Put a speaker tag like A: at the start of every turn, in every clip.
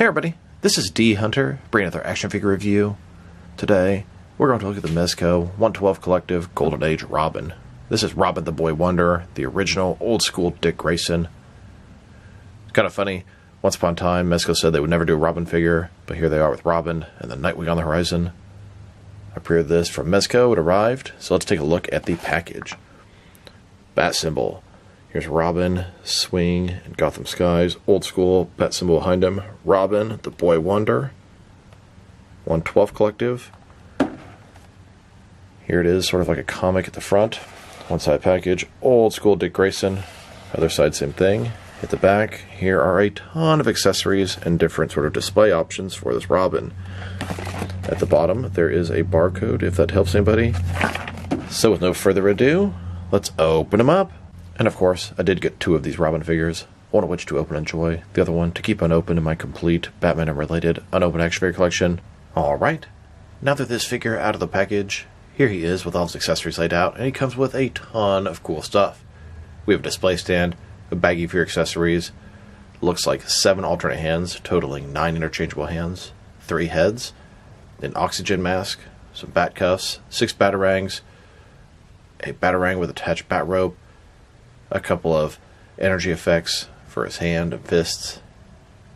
A: everybody, this is D Hunter, bringing another action figure review. Today, we're going to look at the Mezco 112 Collective Golden Age Robin. This is Robin the Boy Wonder, the original old-school Dick Grayson. It's kind of funny, once upon a time, Mezco said they would never do a Robin figure, but here they are with Robin and the Nightwing on the horizon. I pre-ordered this from Mezco, it arrived, so let's take a look at the package. Bat symbol. Here's Robin, Swing, and Gotham Skies, old school, bat symbol behind him. Robin, the Boy Wonder, 112 Collective. Here it is, sort of like a comic at the front. One side package, old school Dick Grayson. Other side, same thing. At the back, here are a ton of accessories and different sort of display options for this Robin. At the bottom, there is a barcode, if that helps anybody. So with no further ado, let's open them up. And of course, I did get two of these Robin figures, one of which to open and enjoy, the other one to keep unopened in my complete Batman and related unopened action figure collection. Alright, now that this figure out of the package, here he is with all his accessories laid out, and he comes with a ton of cool stuff. We have a display stand, a baggie for your accessories, looks like 7 alternate hands, totaling 9 interchangeable hands, 3 heads, an oxygen mask, some bat cuffs, 6 batarangs, a batarang with attached bat rope, a couple of energy effects for his hand and fists.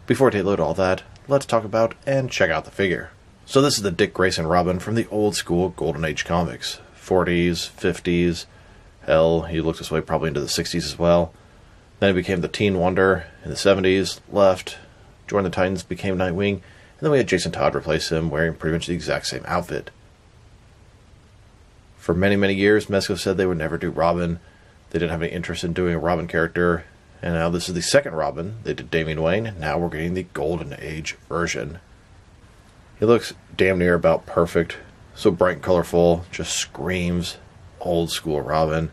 A: Before I take a look at all that, let's talk about and check out the figure. So this is the Dick Grayson Robin from the old school Golden Age comics. 40s, 50s, hell, he looked this way probably into the 60s as well. Then he became the Teen Wonder in the 70s, left, joined the Titans, became Nightwing, and then we had Jason Todd replace him wearing pretty much the exact same outfit. For many, many years, Mezco said they would never do Robin. They didn't have any interest in doing a Robin character, and now this is the second Robin. They did Damian Wayne, now we're getting the Golden Age version. He looks damn near about perfect, so bright and colorful, just screams old school Robin.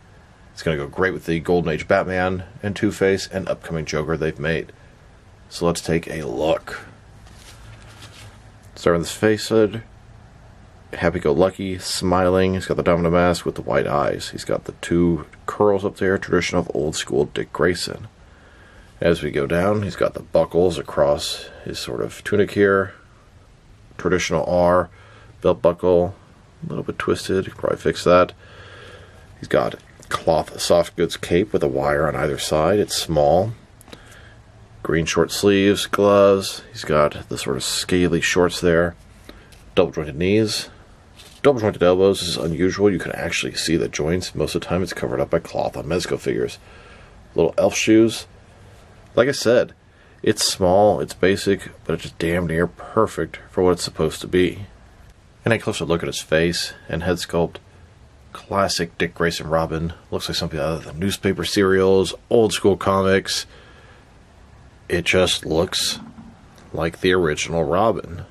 A: It's going to go great with the Golden Age Batman and Two-Face and upcoming Joker they've made. So let's take a look. Starting with his face hood. Happy-go-lucky, smiling. He's got the domino mask with the white eyes. He's got the 2 curls up there, traditional of old-school Dick Grayson. As we go down, he's got the buckles across his sort of tunic here. Traditional R, belt buckle, a little bit twisted. You can probably fix that. He's got cloth soft goods cape with a wire on either side. It's small. Green short sleeves, gloves. He's got the sort of scaly shorts there. Double jointed knees. Double jointed elbows is unusual. You can actually see the joints. Most of the time it's covered up by cloth on Mezco figures. Little elf shoes. Like I said, it's small, it's basic, but it's just damn near perfect for what it's supposed to be. And a closer look at his face and head sculpt. Classic Dick Grayson Robin. Looks like something out of the newspaper serials, old school comics. It just looks like the original Robin.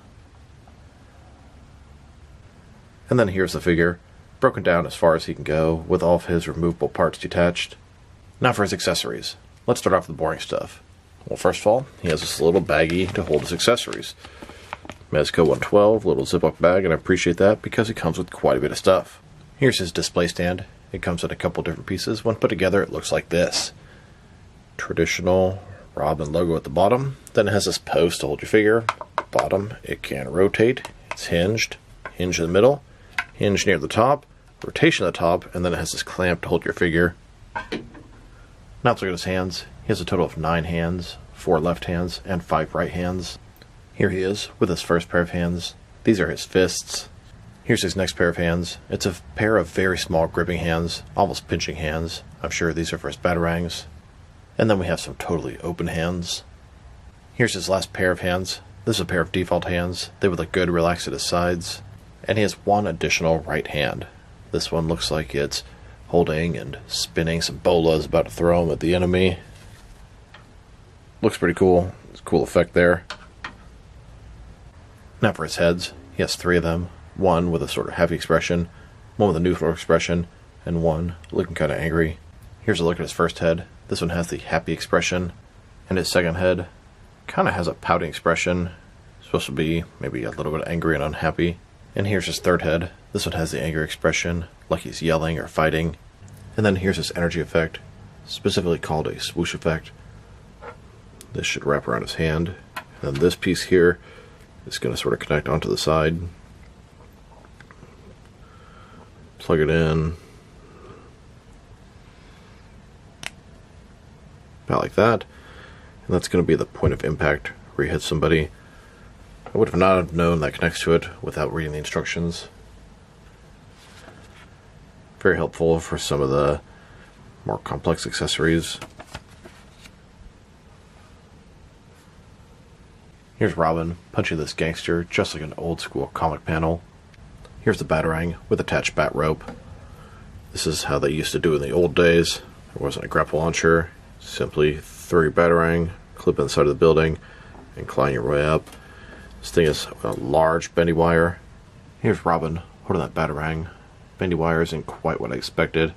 A: And then here's the figure, broken down as far as he can go, with all of his removable parts detached. Now for his accessories. Let's start off with the boring stuff. Well, first of all, he has this little baggie to hold his accessories. Mezco 112, little Ziploc bag, and I appreciate that because it comes with quite a bit of stuff. Here's his display stand. It comes in a couple different pieces. When put together, it looks like this. Traditional Robin logo at the bottom. Then it has this post to hold your figure. Bottom, it can rotate. It's hinged. Hinge in the middle. Hinge near the top, rotation at the top, and then it has this clamp to hold your figure. Now let's look at his hands. He has a total of 9 hands, 4 left hands, and 5 right hands. Here he is with his first pair of hands. These are his fists. Here's his next pair of hands. It's a pair of very small gripping hands, almost pinching hands. I'm sure these are for his batarangs. And then we have some totally open hands. Here's his last pair of hands. This is a pair of default hands. They would look good relaxed at his sides. And he has one additional right hand. This one looks like it's holding and spinning some bolas, about to throw them at the enemy. Looks pretty cool. It's a cool effect there. Now for his heads. He has 3 of them. One with a sort of happy expression, one with a neutral expression, and one looking kind of angry. Here's a look at his first head. This one has the happy expression, and his second head kind of has a pouting expression. It's supposed to be maybe a little bit angry and unhappy. And here's his third head. This one has the angry expression, like he's yelling or fighting. And then here's his energy effect, specifically called a swoosh effect. This should wrap around his hand, And then this piece here is going to sort of connect onto the side. Plug it in. About like that. And that's going to be the point of impact where you hit somebody. I would have not have known that connects to it without reading the instructions. Very helpful for some of the more complex accessories. Here's Robin punching this gangster just like an old school comic panel. Here's the Batarang with attached bat rope. This is how they used to do it in the old days. There wasn't a grapple launcher. Simply throw your Batarang, clip inside of the building, and climb your way up. This thing is a large bendy wire. Here's Robin holding that Batarang. Bendy wire isn't quite what I expected.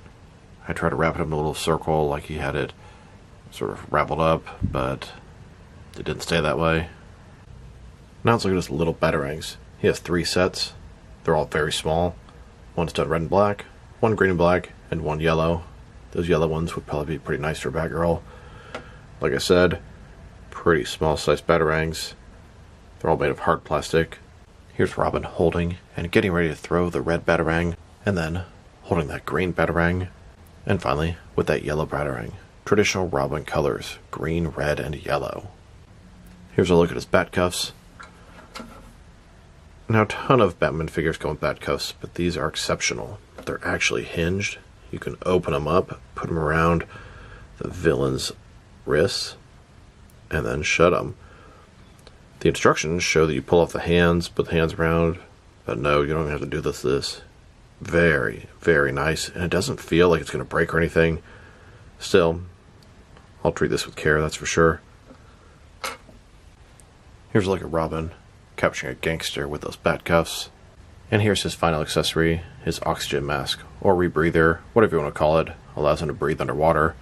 A: I tried to wrap it up in a little circle like he had it sort of wrapped up, but it didn't stay that way. Now let's look at his little Batarangs. He has 3 sets. They're all very small. One's done red and black, one green and black, and one yellow. Those yellow ones would probably be pretty nice for a Batgirl. Like I said, pretty small sized Batarangs. They're all made of hard plastic. Here's Robin holding and getting ready to throw the red Batarang, and then holding that green Batarang, and finally with that yellow Batarang. Traditional Robin colors, green, red, and yellow. Here's a look at his bat cuffs. Now a ton of Batman figures go in bat cuffs, but these are exceptional. They're actually hinged. You can open them up, put them around the villain's wrists, and then shut them. The instructions show that you pull off the hands, put the hands around, but no, you don't have to do this. Very, very nice, and it doesn't feel like it's going to break or anything. Still, I'll treat this with care, that's for sure. Here's a look at Robin capturing a gangster with those bat cuffs. And here's his final accessory, his oxygen mask, or rebreather, whatever you want to call it. Allows him to breathe underwater.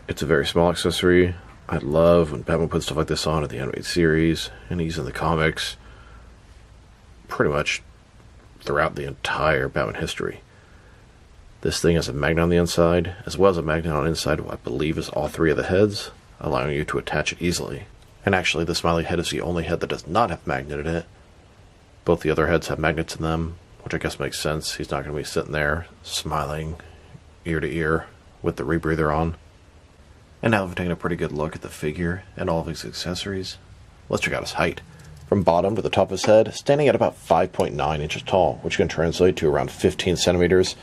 A: It's a very small accessory. I love when Batman puts stuff like this on in the animated series, and he's in the comics pretty much throughout the entire Batman history. This thing has a magnet on the inside, as well as a magnet on the inside of what I believe is all 3 of the heads, allowing you to attach it easily. And actually, the smiley head is the only head that does not have magnet in it. Both the other heads have magnets in them, which I guess makes sense. He's not going to be sitting there smiling ear to ear with the rebreather on. And now that we've taken a pretty good look at the figure and all of his accessories, let's check out his height. From bottom to the top of his head, standing at about 5.9 inches tall, which can translate to around 15 centimeters.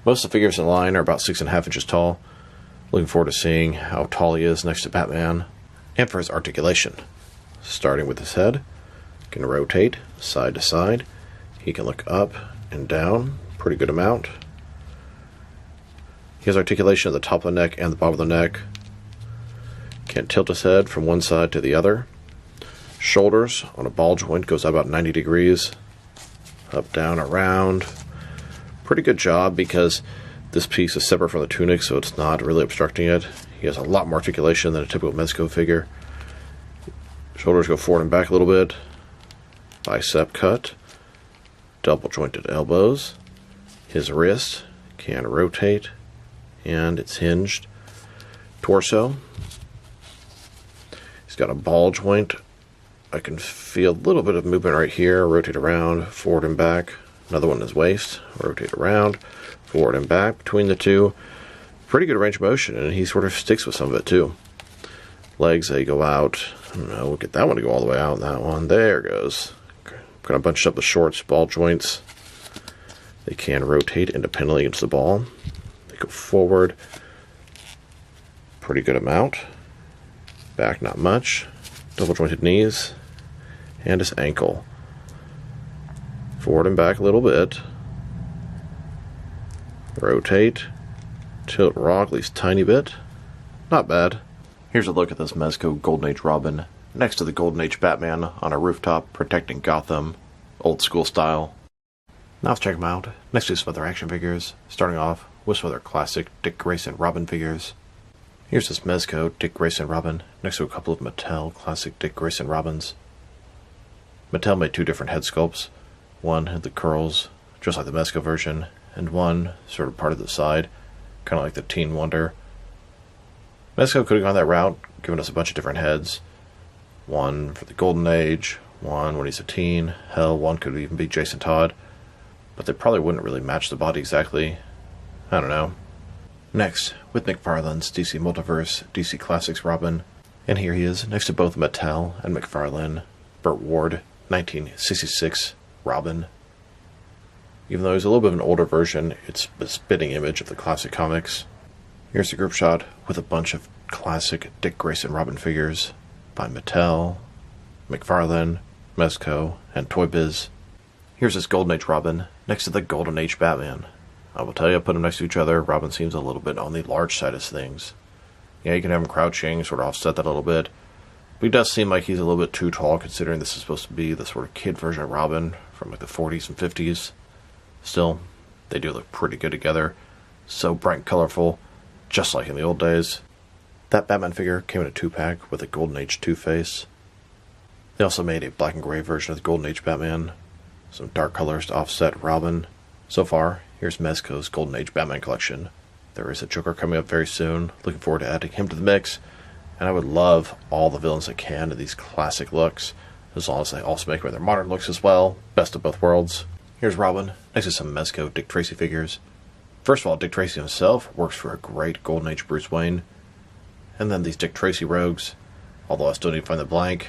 A: Most of the figures in line are about 6.5 inches tall. Looking forward to seeing how tall he is next to Batman, and for his articulation. Starting with his head, he can rotate side to side. He can look up and down, pretty good amount. He has articulation at the top of the neck and the bottom of the neck. Can tilt his head from one side to the other. Shoulders on a ball joint goes about 90 degrees. Up, down, around. Pretty good job because this piece is separate from the tunic, so it's not really obstructing it. He has a lot more articulation than a typical Mezco figure. Shoulders go forward and back a little bit. Bicep cut. Double jointed elbows. His wrist can rotate, and it's hinged. Torso. He's got a ball joint. I can feel a little bit of movement right here. Rotate around, forward and back. Another one in his waist. Rotate around, forward and back between the two. Pretty good range of motion, and he sort of sticks with some of it too. Legs, they go out. I don't know, we'll get that one to go all the way out. That one, there it goes. Kind of bunched up the shorts, ball joints. They can rotate independently against the ball. They go forward. Pretty good amount. Back, not much. Double jointed knees. And his ankle. Forward and back a little bit. Rotate. Tilt, rock, at least a tiny bit. Not bad. Here's a look at this Mezco Golden Age Robin next to the Golden Age Batman on a rooftop protecting Gotham, old school style. Now let's check them out next to some other action figures, starting off with some other classic Dick Grayson Robin figures. Here's this Mezco Dick Grayson Robin next to a couple of Mattel classic Dick Grayson Robins. Mattel made 2 different head sculpts. One had the curls, just like the Mezco version, and one sort of part of the side, kind of like the Teen Wonder. Mezco could have gone that route, given us a bunch of different heads, one for the Golden Age, one when he's a teen. Hell, one could even be Jason Todd. But they probably wouldn't really match the body exactly. I don't know. Next, with McFarlane's DC Multiverse, DC Classics Robin. And here he is, next to both Mattel and McFarlane. Burt Ward, 1966 Robin. Even though he's a little bit of an older version, it's a spitting image of the classic comics. Here's a group shot with a bunch of classic Dick Grayson Robin figures by Mattel, McFarlane, Mezco, and Toy Biz. Here's his Golden Age Robin next to the Golden Age Batman. I will tell you, put them next to each other, Robin seems a little bit on the large side of things. Yeah, you can have him crouching, sort of offset that a little bit. But he does seem like he's a little bit too tall, considering this is supposed to be the sort of kid version of Robin from like the 40s and 50s. Still, they do look pretty good together. So bright and colorful, just like in the old days. That Batman figure came in a 2-pack with a Golden Age Two-Face. They also made a black and gray version of the Golden Age Batman. Some dark colors to offset Robin. So far, here's Mezco's Golden Age Batman collection. There is a Joker coming up very soon. Looking forward to adding him to the mix. And I would love all the villains that can in these classic looks, as long as they also make their modern looks as well. Best of both worlds. Here's Robin, next to some Mezco Dick Tracy figures. First of all, Dick Tracy himself works for a great Golden Age Bruce Wayne. And then these Dick Tracy rogues, although I still need to find the blank.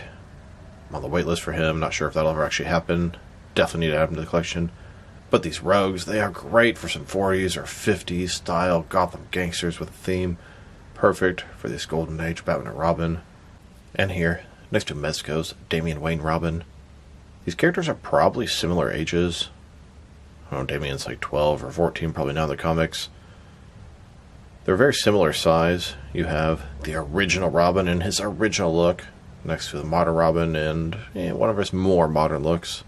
A: I'm on the wait list for him, not sure if that'll ever actually happen. Definitely need to add him to the collection. But these rogues, they are great for some 40s or 50s style Gotham gangsters with a theme. Perfect for this Golden Age Batman and Robin. And here, next to Mezco's Damian Wayne Robin. These characters are probably similar ages. I don't know, Damian's like 12 or 14 probably now in the comics. They're very similar size. You have the original Robin in his original look, next to the modern Robin and one of his more modern looks.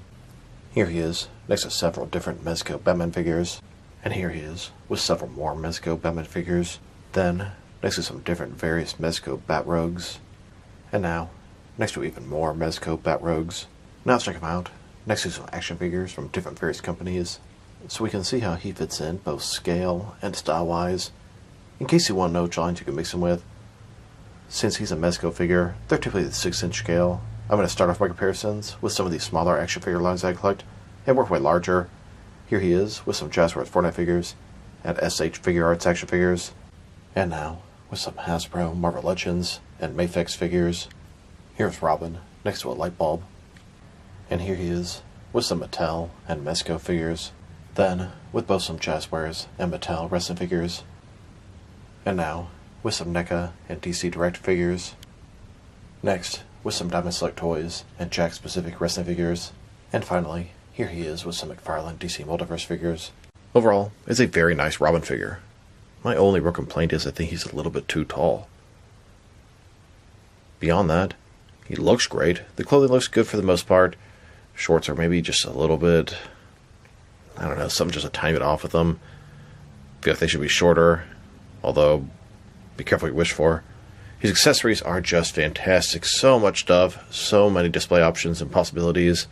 A: Here he is, next to several different Mezco Batman figures. And here he is, with several more Mezco Batman figures. Then, next to some different various Mezco Bat Rogues. And now, next to even more Mezco Bat Rogues. Now let's check him out, next to some action figures from different various companies. So we can see how he fits in, both scale and style-wise. In case you want to know which lines you can mix him with. Since he's a Mezco figure, they're typically the 6-inch scale. I'm going to start off my comparisons with some of these smaller action figure lines I collect, and work my larger. Here he is, with some Jazzwares Fortnite figures, and SH Figure Arts action figures. And now, with some Hasbro Marvel Legends, and Mafex figures. Here's Robin, next to a light bulb. And here he is, with some Mattel and Mezco figures. Then, with both some Jazzwares and Mattel wrestling figures. And now, with some NECA and DC Direct figures. Next, with some Diamond Select toys and Jakks Pacific wrestling figures. And finally, here he is with some McFarlane DC Multiverse figures. Overall, it's a very nice Robin figure. My only real complaint is I think he's a little bit too tall. Beyond that, he looks great. The clothing looks good for the most part. Shorts are maybe just a little bit, I don't know, something just a tiny bit off with them. I feel like they should be shorter, although be careful what you wish for. His accessories are just fantastic. So much stuff, so many display options and possibilities.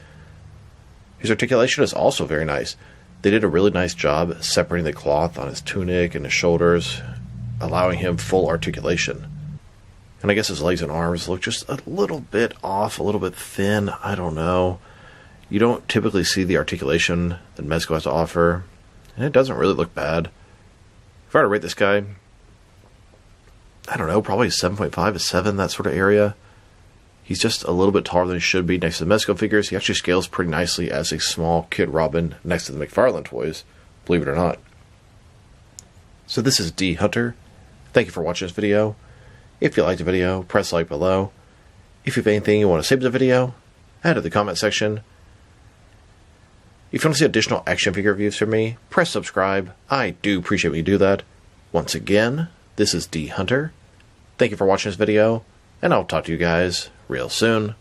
A: His articulation is also very nice. They did a really nice job separating the cloth on his tunic and his shoulders, allowing him full articulation. And I guess his legs and arms look just a little bit off, a little bit thin, I don't know. You don't typically see the articulation that Mezco has to offer, and it doesn't really look bad. If I were to rate this guy, I don't know, probably 7.5 to 7, that sort of area. He's just a little bit taller than he should be next to the Mezco figures. He actually scales pretty nicely as a small kid Robin next to the McFarlane toys, believe it or not. So this is D Hunter. Thank you for watching this video. If you liked the video, press like below. If you have anything you want to say to the video, add it in the comment section. If you want to see additional action figure reviews from me, press subscribe. I do appreciate when you do that. Once again, this is D Hunter. Thank you for watching this video, and I'll talk to you guys real soon.